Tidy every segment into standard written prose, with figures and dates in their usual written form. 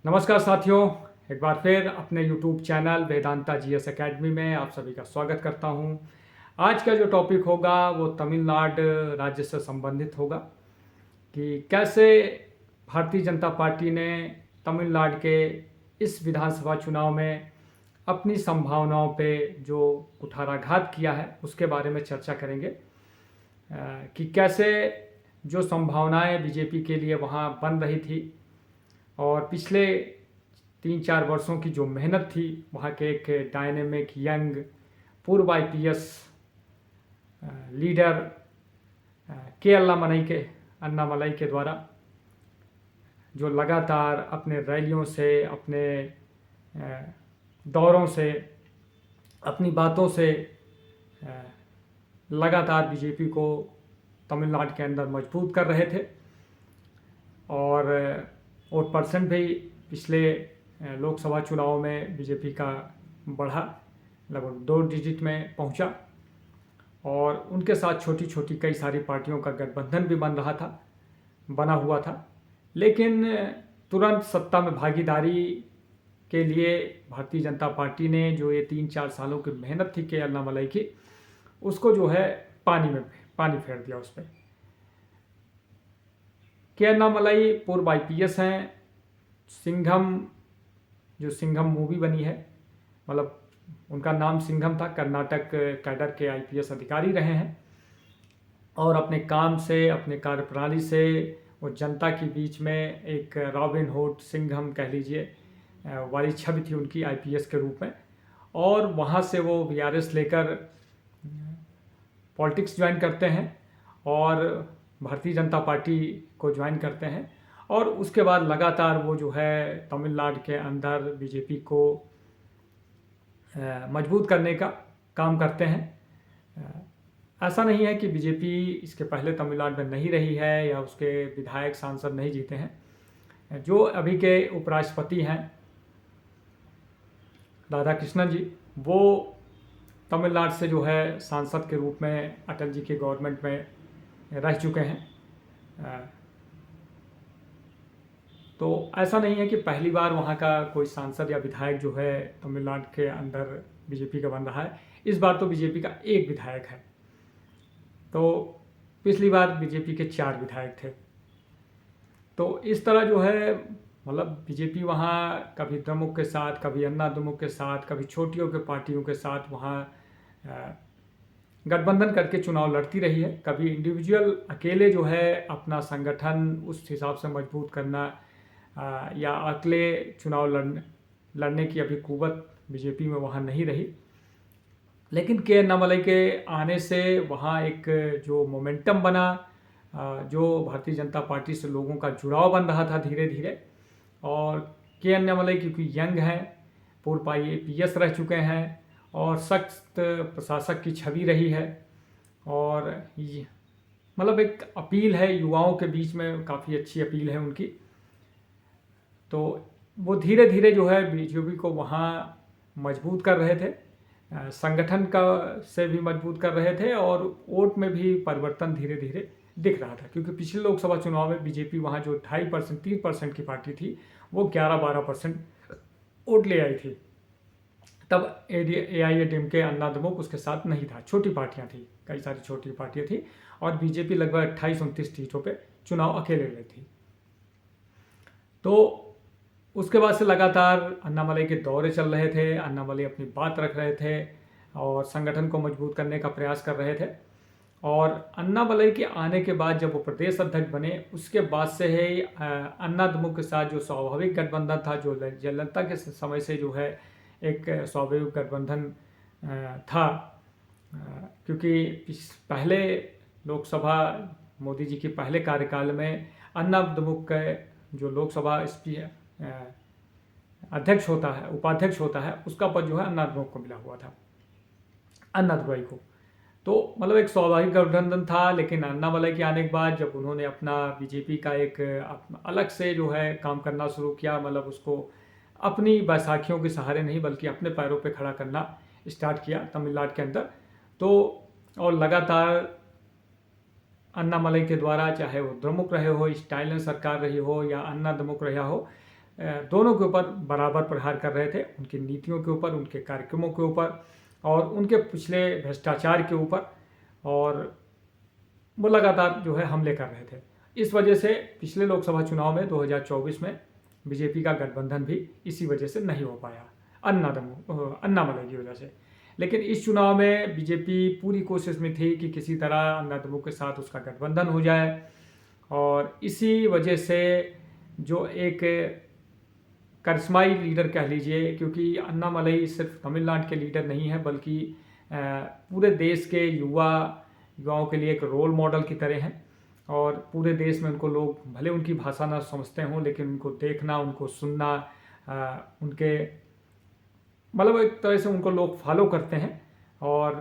नमस्कार साथियों, एक बार फिर अपने YouTube channel Vedanta GS academy में आप सभी का स्वागत करता हूं। आज का जो टॉपिक होगा वो तमिलनाडु राज्य से संबंधित होगा कि कैसे भारतीय जनता पार्टी ने तमिलनाडु के इस विधानसभा चुनाव में अपनी संभावनाओं पे जो कुठाराघात किया है उसके बारे में चर्चा करेंगे। कि कैसे जो संभावनाएं बीजेपी के लिए वहाँ बन रही थी और पिछले 3-4 वर्षों की जो मेहनत थी वहाँ के एक डायनेमिक यंग पूर्व आईपीएस लीडर के अन्नामलाई के द्वारा जो लगातार अपने रैलियों से, अपने दौरों से, अपनी बातों से लगातार बीजेपी को तमिलनाडु के अंदर मजबूत कर रहे थे और वोट परसेंट भी पिछले लोकसभा चुनाव में बीजेपी का बढ़ा, लगभग 2 डिजिट में पहुंचा और उनके साथ छोटी छोटी कई सारी पार्टियों का गठबंधन भी बना हुआ था। लेकिन तुरंत सत्ता में भागीदारी के लिए भारतीय जनता पार्टी ने जो ये 3-4 सालों की मेहनत थी के अन्नामलाई की, उसको जो है पानी फेर दिया उस पर। के अन्नामलाई पूर्व आईपीएस हैं। सिंघम मूवी बनी है, मतलब उनका नाम सिंघम था, कर्नाटक कैडर के आईपीएस अधिकारी रहे हैं और अपने काम से, अपने कार्यप्रणाली से वो जनता के बीच में एक रॉबिन हुड सिंघम कह लीजिए वाली छवि थी उनकी आईपीएस के रूप में। और वहाँ से वो वीआरएस लेकर पॉलिटिक्स ज्वाइन करते हैं और भारतीय जनता पार्टी को ज्वाइन करते हैं और उसके बाद लगातार वो जो है तमिलनाडु के अंदर बीजेपी को मजबूत करने का काम करते हैं। ऐसा नहीं है कि बीजेपी इसके पहले तमिलनाडु में नहीं रही है या उसके विधायक सांसद नहीं जीते हैं। जो अभी के उपराष्ट्रपति हैं राधाकृष्णन जी, वो तमिलनाडु से जो है सांसद के रूप में अटल जी के गवर्नमेंट में रह चुके हैं। तो ऐसा नहीं है कि पहली बार वहाँ का कोई सांसद या विधायक जो है तमिलनाडु के अंदर बीजेपी का बन रहा है। इस बार तो बीजेपी का एक विधायक है, तो पिछली बार बीजेपी के 4 विधायक थे। तो इस तरह जो है, मतलब बीजेपी वहाँ कभी द्रमुक के साथ, कभी अन्ना द्रमुक के साथ, कभी छोटियों के पार्टियों के साथ वहाँ गठबंधन करके चुनाव लड़ती रही है। कभी इंडिविजुअल अकेले जो है अपना संगठन उस हिसाब से मजबूत करना या अकेले चुनाव लड़ने की अभी कुव्वत बीजेपी में वहाँ नहीं रही। लेकिन के अन्नामलाई के आने से वहाँ एक जो मोमेंटम बना, जो भारतीय जनता पार्टी से लोगों का जुड़ाव बन रहा था धीरे धीरे। और के अन्नामलाई क्योंकि यंग हैं, पूर्व आईपीएस रह चुके हैं और सख्त प्रशासक की छवि रही है और मतलब एक अपील है युवाओं के बीच में, काफ़ी अच्छी अपील है उनकी। तो वो धीरे धीरे जो है बीजेपी को वहाँ मजबूत कर रहे थे, संगठन का से भी मजबूत कर रहे थे और वोट में भी परिवर्तन धीरे धीरे दिख रहा था। क्योंकि पिछले लोकसभा चुनाव में बीजेपी वहाँ जो 2.5% 3% की पार्टी थी वो 11-12% वोट ले आई थी। तब एआईएडीएमके अन्ना द्रमुक उसके साथ नहीं था, छोटी पार्टियां थी, कई सारी छोटी पार्टियां थी और बीजेपी लगभग 28-29 सीटों पे चुनाव अकेले लड़ी थी। तो उसके बाद से लगातार अन्नामलाई के दौरे चल रहे थे, अन्नामलाई अपनी बात रख रहे थे और संगठन को मजबूत करने का प्रयास कर रहे थे। और अन्नामलाई के आने के बाद जब वो प्रदेश अध्यक्ष बने, उसके बाद से ही अन्ना द्रमुक के साथ जो स्वाभाविक गठबंधन था, जो जयललिता के समय से जो है एक स्वाभाविक गठबंधन था, क्योंकि पहले लोकसभा मोदी जी के पहले कार्यकाल में अन्ना द्रमुक के जो लोकसभा अध्यक्ष होता है, उपाध्यक्ष होता है, उसका पद जो है अन्ना द्रमुक को मिला हुआ था, अन्नादुरई को। तो मतलब एक स्वाभाविक गठबंधन था। लेकिन अन्नामलाई के आने के बाद जब उन्होंने अपना बीजेपी का एक अलग से जो है काम करना शुरू किया, मतलब उसको अपनी बैसाखियों के सहारे नहीं बल्कि अपने पैरों पे खड़ा करना स्टार्ट किया तमिलनाडु के अंदर। तो और लगातार अन्नामलाई के द्वारा, चाहे वो द्रमुक रहे हो, स्टालिन सरकार रही हो या अन्ना द्रमुक रहा हो, दोनों के ऊपर बराबर प्रहार कर रहे थे, उनकी नीतियों के ऊपर, उनके कार्यक्रमों के ऊपर और उनके पिछले भ्रष्टाचार के ऊपर, और वो लगातार जो है हमले कर रहे थे। इस वजह से पिछले लोकसभा चुनाव में 2024 में बीजेपी का गठबंधन भी इसी वजह से नहीं हो पाया, अन्नामलई की वजह से। लेकिन इस चुनाव में बीजेपी पूरी कोशिश में थी कि किसी तरह अन्नाद्रमुक के साथ उसका गठबंधन हो जाए, और इसी वजह से जो एक करिश्माई लीडर कह लीजिए, क्योंकि अन्नामलई सिर्फ तमिलनाडु के लीडर नहीं है बल्कि पूरे देश के युवाओं के लिए एक रोल मॉडल की तरह हैं, और पूरे देश में उनको लोग भले उनकी भाषा ना समझते हों लेकिन उनको देखना, उनको सुनना, उनके मतलब एक तरह से उनको लोग फॉलो करते हैं। और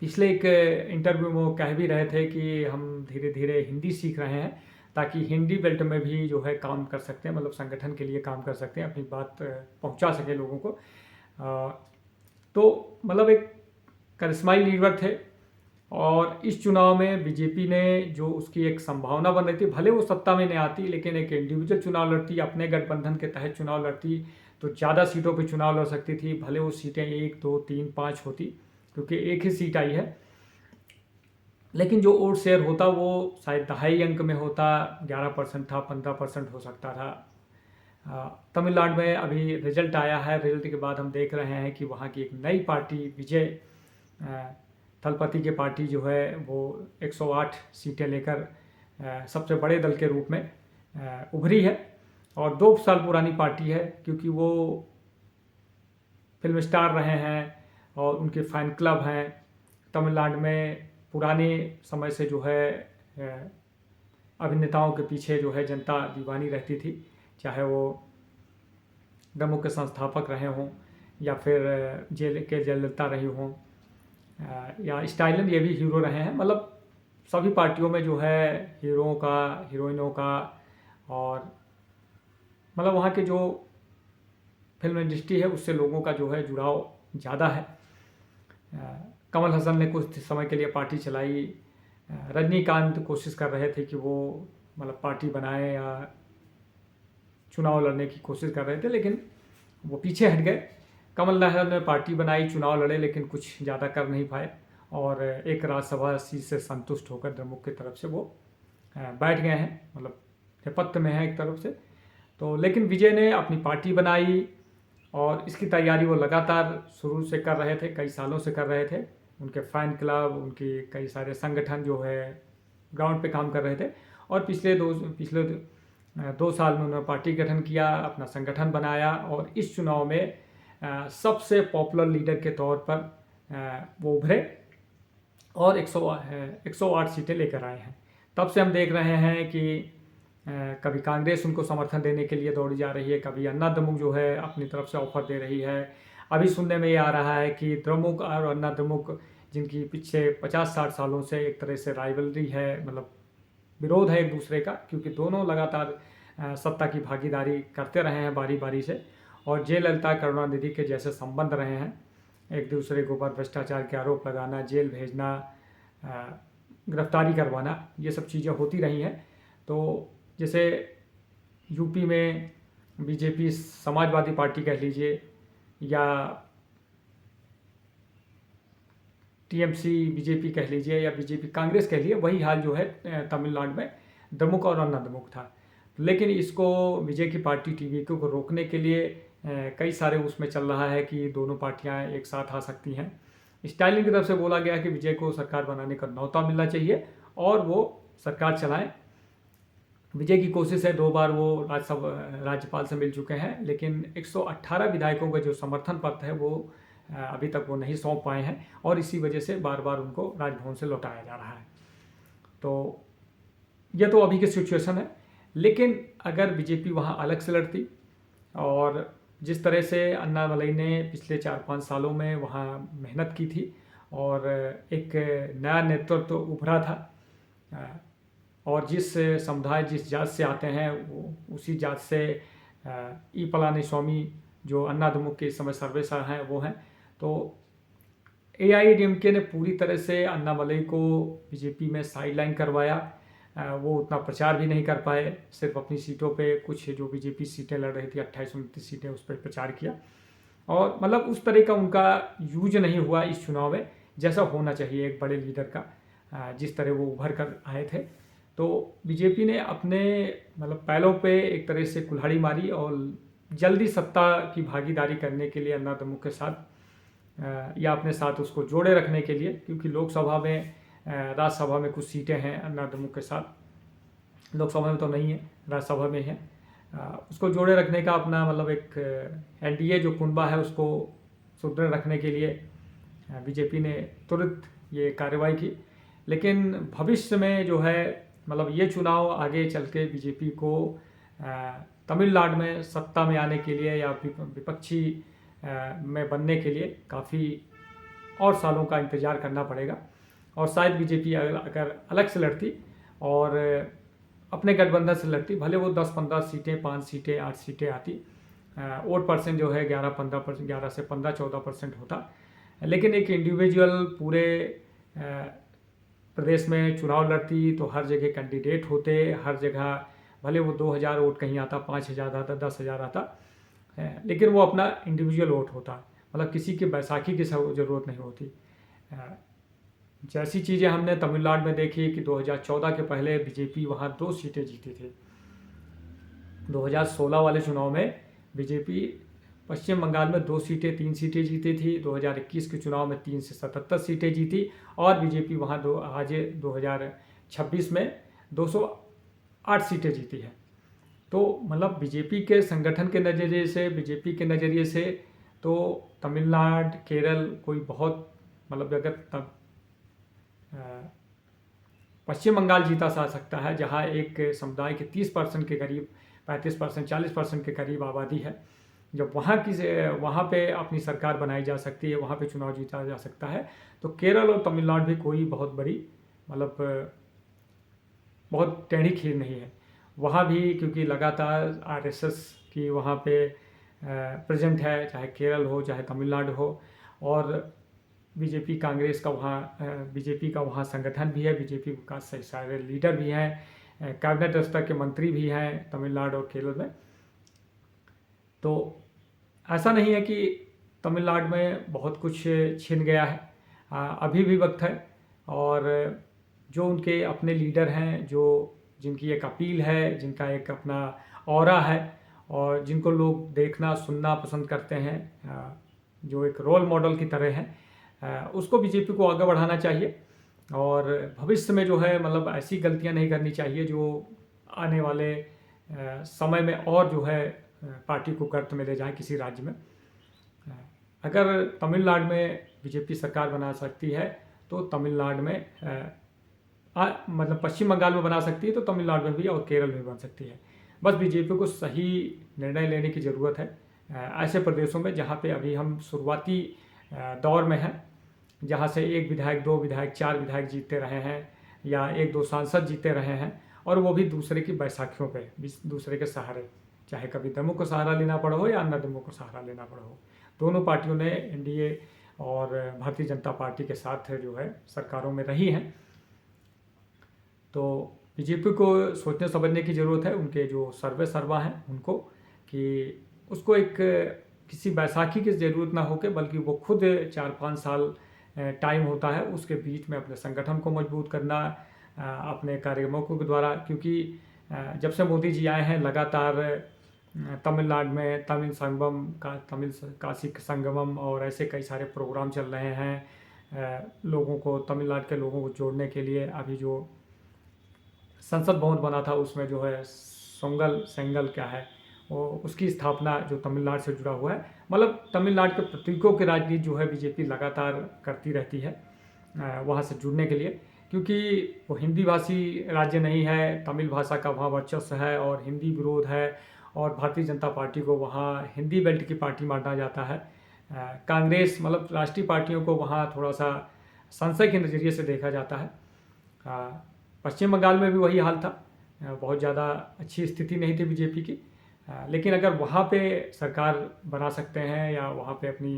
पिछले एक इंटरव्यू में वो कह भी रहे थे कि हम धीरे धीरे हिंदी सीख रहे हैं ताकि हिंदी बेल्ट में भी जो है काम कर सकते हैं, मतलब संगठन के लिए काम कर सकते हैं, अपनी बात पहुंचा सके लोगों को। तो मतलब एक करिश्माई लीडर थे, और इस चुनाव में बीजेपी ने जो उसकी एक संभावना बन रही थी, भले वो सत्ता में नहीं आती लेकिन एक इंडिविजुअल चुनाव लड़ती, अपने गठबंधन के तहत चुनाव लड़ती तो ज़्यादा सीटों पे चुनाव लड़ सकती थी, भले वो सीटें 1, 2, 3, 5 होती, क्योंकि एक ही सीट आई है। लेकिन जो वोट शेयर होता वो शायद 2.5 अंक में होता, 11% था, 15% हो सकता था। तमिलनाडु में अभी रिजल्ट आया है, रिजल्ट के बाद हम देख रहे हैं कि वहाँ की एक नई पार्टी विजय थलपति की पार्टी जो है वो 108 सीटें लेकर सबसे बड़े दल के रूप में उभरी है, और 2 साल पुरानी पार्टी है, क्योंकि वो फिल्म स्टार रहे हैं और उनके फैन क्लब हैं। तमिलनाडु में पुराने समय से जो है अभिनेताओं के पीछे जो है जनता दीवानी रहती थी, चाहे वो द्रमुक के संस्थापक रहे हों या फिर जयललिता रही हों, या स्टाइलन ये भी हीरो रहे हैं। मतलब सभी पार्टियों में जो है हीरोओं का, हीरोइनों का, और मतलब वहाँ के जो फिल्म इंडस्ट्री है उससे लोगों का जो है जुड़ाव ज़्यादा है। कमल हसन ने कुछ समय के लिए पार्टी चलाई, रजनीकांत कोशिश कर रहे थे कि वो मतलब पार्टी बनाए या चुनाव लड़ने की कोशिश कर रहे थे, लेकिन वो पीछे हट गए। कमल हसन ने पार्टी बनाई, चुनाव लड़े, लेकिन कुछ ज़्यादा कर नहीं पाए, और एक राज्यसभा सीट से संतुष्ट होकर द्रमुक की तरफ से वो बैठ गए हैं, मतलब नेपथ्य में है एक तरफ से। तो लेकिन विजय ने अपनी पार्टी बनाई, और इसकी तैयारी वो लगातार शुरू से कर रहे थे, कई सालों से कर रहे थे। उनके फ़ैन क्लब, उनके कई सारे संगठन जो है ग्राउंड पे काम कर रहे थे, और पिछले 2 साल में उन्होंने पार्टी गठन किया, अपना संगठन बनाया, और इस चुनाव में सबसे पॉपुलर लीडर के तौर पर वो उभरे और 108 सीटें लेकर आए हैं। तब से हम देख रहे हैं कि कभी कांग्रेस उनको समर्थन देने के लिए दौड़ी जा रही है, कभी अन्नाद्रमुक जो है अपनी तरफ से ऑफर दे रही है। अभी सुनने में ये आ रहा है कि द्रमुक और अन्नाद्रमुक, जिनकी पीछे 50-60 सालों से एक तरह से राइवलरी है, मतलब विरोध है एक दूसरे का, क्योंकि दोनों लगातार सत्ता की भागीदारी करते रहे हैं बारी बारी से, और जयललिता करुणानिधि के जैसे संबंध रहे हैं, एक दूसरे के ऊपर भ्रष्टाचार के आरोप लगाना, जेल भेजना, गिरफ्तारी करवाना, ये सब चीज़ें होती रही हैं। तो जैसे यूपी में बीजेपी समाजवादी पार्टी कह लीजिए, या टीएमसी बीजेपी कह लीजिए, या बीजेपी कांग्रेस कह लीजिए, वही हाल जो है तमिलनाडु में द्रमुक और अन्नाद्रमुक था। लेकिन इसको विजय की पार्टी टीवीके को रोकने के लिए कई सारे उसमें चल रहा है कि दोनों पार्टियां एक साथ आ सकती हैं। स्टालिन की तरफ से बोला गया कि विजय को सरकार बनाने का न्योता मिलना चाहिए और वो सरकार चलाएं। विजय की कोशिश है, 2 बार वो राज्यपाल से मिल चुके हैं, लेकिन 118 विधायकों का जो समर्थन पत्र है वो अभी तक वो नहीं सौंप पाए हैं, और इसी वजह से बार बार उनको राजभवन से लौटाया जा रहा है। तो यह तो अभी की सिचुएशन है। लेकिन अगर बीजेपी वहाँ अलग से लड़ती, और जिस तरह से अन्नामलई ने पिछले 4-5 सालों में वहाँ मेहनत की थी, और एक नया नेतृत्व उभरा था, और जिस समुदाय, जिस जात से आते हैं वो उसी जात से ई पलानीस्वामी जो अन्नाद्रमुक के इस समय सर्वेसर हैं वो हैं। तो AIADMK ने पूरी तरह से अन्नामलई को बीजेपी में साइडलाइन करवाया। वो उतना प्रचार भी नहीं कर पाए, सिर्फ अपनी सीटों पे कुछ जो बीजेपी सीटें लड़ रही थी 28-29 सीटें उस पर प्रचार किया, और मतलब उस तरह का उनका यूज नहीं हुआ इस चुनाव में जैसा होना चाहिए एक बड़े लीडर का, जिस तरह वो उभर कर आए थे। तो बीजेपी ने अपने मतलब पैलों पे एक तरह से कुल्हाड़ी मारी और जल्दी सत्ता की भागीदारी करने के लिए अन्ना द्रमुक के साथ या अपने साथ उसको जोड़े रखने के लिए, क्योंकि लोकसभा में राज्यसभा में कुछ सीटें हैं अन्ना द्रमुक के साथ, लोकसभा में तो नहीं है, राज्यसभा में है, उसको जोड़े रखने का अपना मतलब एक एनडीए जो कुनबा है उसको सुदृढ़ रखने के लिए बीजेपी ने तुरंत ये कार्रवाई की। लेकिन भविष्य में जो है मतलब ये चुनाव आगे चल के बीजेपी को तमिलनाडु में सत्ता में आने के लिए या विपक्षी में बनने के लिए काफ़ी और सालों का इंतज़ार करना पड़ेगा, और शायद बीजेपी अगर अलग से लड़ती और अपने गठबंधन से लड़ती, भले वो 10-15 सीटें, 5 सीटें, 8 सीटें आती, वोट परसेंट जो है 11-15%, 11 से 15-14% होता, लेकिन एक इंडिविजुअल पूरे प्रदेश में चुनाव लड़ती तो हर जगह कैंडिडेट होते, हर जगह भले वो 2000 वोट कहीं आता, 5000 आता, 10,000 आता, लेकिन वो अपना इंडिविजुअल वोट होता, मतलब किसी की बैसाखी की ज़रूरत नहीं होती। जैसी चीज़ें हमने तमिलनाडु में देखी कि 2014 के पहले बीजेपी वहाँ 2 सीटें जीती थी। 2016 वाले चुनाव में बीजेपी पश्चिम बंगाल में 2 सीटें 3 सीटें जीती थी, 2021 के चुनाव में 3 से 77 सीटें जीती, और बीजेपी वहाँ आज 2026 में 208 सीटें जीती है। तो मतलब बीजेपी के संगठन के नज़रिए से, बीजेपी के नज़रिए से तो तमिलनाडु, केरल कोई बहुत मतलब अगर पश्चिम बंगाल जीता जा सकता है, जहाँ एक समुदाय के 30% के करीब, 35%, 40% के करीब आबादी है, जब वहाँ पे अपनी सरकार बनाई जा सकती है, वहाँ पे चुनाव जीता जा सकता है, तो केरल और तमिलनाडु भी कोई बहुत बड़ी मतलब बहुत टेढ़ी खीर नहीं है। वहाँ भी क्योंकि लगातार आरएसएस की वहाँ पे प्रेजेंट है, चाहे केरल हो चाहे तमिलनाडु हो, और बीजेपी कांग्रेस का वहाँ बीजेपी का वहाँ संगठन भी है, बीजेपी का सारे लीडर भी हैं, कैबिनेट स्तर के मंत्री भी हैं तमिलनाडु और केरल में। तो ऐसा नहीं है कि तमिलनाडु में बहुत कुछ छिन गया है, अभी भी वक्त है, और जो उनके अपने लीडर हैं, जो जिनकी एक अपील है, जिनका एक अपना ऑरा है, और जिनको लोग देखना सुनना पसंद करते हैं, जो एक रोल मॉडल की तरह हैं, उसको बीजेपी को आगे बढ़ाना चाहिए, और भविष्य में जो है मतलब ऐसी गलतियां नहीं करनी चाहिए जो आने वाले समय में और जो है पार्टी को गर्त में ले जाए किसी राज्य में। अगर तमिलनाडु में बीजेपी सरकार बना सकती है तो तमिलनाडु में मतलब पश्चिम बंगाल में बना सकती है तो तमिलनाडु में भी और केरल में बन सकती है। बस बीजेपी को सही निर्णय लेने की ज़रूरत है ऐसे प्रदेशों में जहाँ पे अभी हम शुरुआती दौर में हैं, जहाँ से 1 विधायक, 2 विधायक, 4 विधायक जीतते रहे हैं, या 1-2 सांसद जीतते रहे हैं, और वो भी दूसरे की बैसाखियों पे, दूसरे के सहारे, चाहे कभी द्रमुक को सहारा लेना पड़ा हो या अन्ना द्रमुक को सहारा लेना पड़ा हो। दोनों पार्टियों ने एनडीए और भारतीय जनता पार्टी के साथ जो है सरकारों में रही हैं। तो बीजेपी को सोचने समझने की ज़रूरत है, उनके जो सर्वे सर्वा हैं उनको, कि उसको एक किसी बैसाखी की ज़रूरत ना हो के, बल्कि वो खुद 4-5 साल टाइम होता है उसके बीच में अपने संगठन को मजबूत करना अपने कार्यक्रमों के द्वारा, क्योंकि जब से मोदी जी आए हैं लगातार तमिलनाडु में तमिल संगमम का तमिल काशी संगमम और ऐसे कई सारे प्रोग्राम चल रहे हैं लोगों को, तमिलनाडु के लोगों को जोड़ने के लिए। अभी जो संसद भवन बना था उसमें जो है सेंगल क्या है वो, उसकी स्थापना जो तमिलनाडु से जुड़ा हुआ है। मतलब तमिलनाडु के प्रतीकों की राजनीति जो है बीजेपी लगातार करती रहती है वहाँ से जुड़ने के लिए, क्योंकि वो हिंदी भाषी राज्य नहीं है, तमिल भाषा का वहाँ वर्चस्व है और हिंदी विरोध है, और भारतीय जनता पार्टी को वहाँ हिंदी बेल्ट की पार्टी माना जाता है। कांग्रेस मतलब राष्ट्रीय पार्टियों को वहाँ थोड़ा सा संशय के नज़रिए से देखा जाता है। पश्चिम बंगाल में भी वही हाल था, बहुत ज़्यादा अच्छी स्थिति नहीं थी बीजेपी की, लेकिन अगर वहाँ पे सरकार बना सकते हैं या वहाँ पे अपनी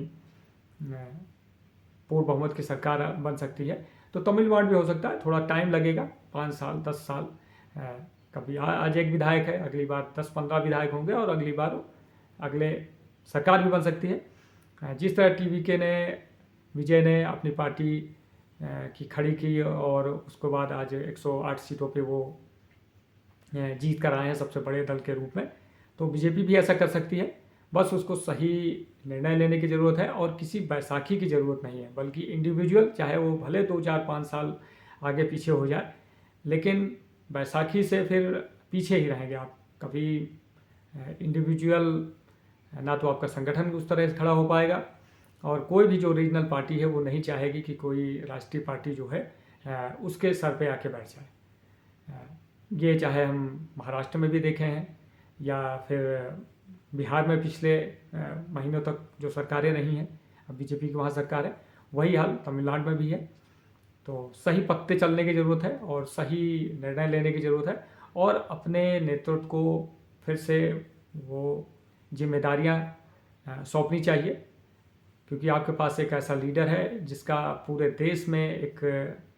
पूर्ण बहुमत की सरकार बन सकती है तो तमिलनाडु भी हो सकता है। थोड़ा टाइम लगेगा, 5 साल 10 साल, कभी आज एक विधायक है, अगली बार 10-15 विधायक होंगे और अगली बार अगले सरकार भी बन सकती है। जिस तरह टीवीके ने, विजय ने अपनी पार्टी की खड़ी की और उसके बाद आज 108 सीटों पे वो जीत कर आए हैं सबसे बड़े दल के रूप में, तो बीजेपी भी ऐसा कर सकती है। बस उसको सही निर्णय लेने की ज़रूरत है और किसी बैसाखी की ज़रूरत नहीं है, बल्कि इंडिविजुअल, चाहे वो भले 2-4-5 साल आगे पीछे हो जाए, लेकिन बैसाखी से फिर पीछे ही रहेंगे आप। कभी इंडिविजुअल ना तो आपका संगठन उस तरह से खड़ा हो पाएगा और कोई भी जो रीजनल पार्टी है वो नहीं चाहेगी कि कोई राष्ट्रीय पार्टी जो है उसके सर पे आके बैठ जाए। ये चाहे हम महाराष्ट्र में भी देखे हैं या फिर बिहार में पिछले महीनों तक जो सरकारें रही हैं, अब बीजेपी की वहाँ सरकार है, वही हाल तमिलनाडु में भी है। तो सही पथ पे चलने की ज़रूरत है और सही निर्णय लेने की ज़रूरत है और अपने नेतृत्व को फिर से वो जिम्मेदारियाँ सौंपनी चाहिए, क्योंकि आपके पास एक ऐसा लीडर है जिसका पूरे देश में एक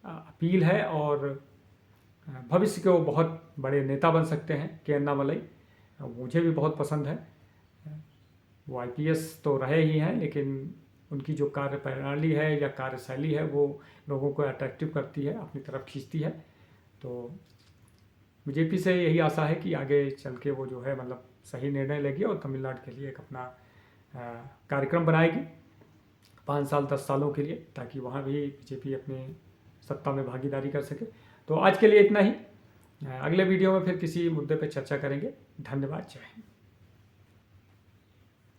अपील है और भविष्य के वो बहुत बड़े नेता बन सकते हैं। के अन्नामलई मुझे भी बहुत पसंद है। वो आईपीएस तो रहे ही हैं, लेकिन उनकी जो कार्य प्रणाली है या कार्यशैली है वो लोगों को अट्रैक्टिव करती है, अपनी तरफ खींचती है। तो बीजेपी से यही आशा है कि आगे चल के वो जो है मतलब सही निर्णय लेगी और तमिलनाडु के लिए एक अपना कार्यक्रम बनाएगी 5 साल 10 सालों के लिए, ताकि वहाँ भी बीजेपी अपनी सत्ता में भागीदारी कर सके। तो आज के लिए इतना ही। अगले वीडियो में फिर किसी मुद्दे पर चर्चा करेंगे। धन्यवाद। जय हिंद।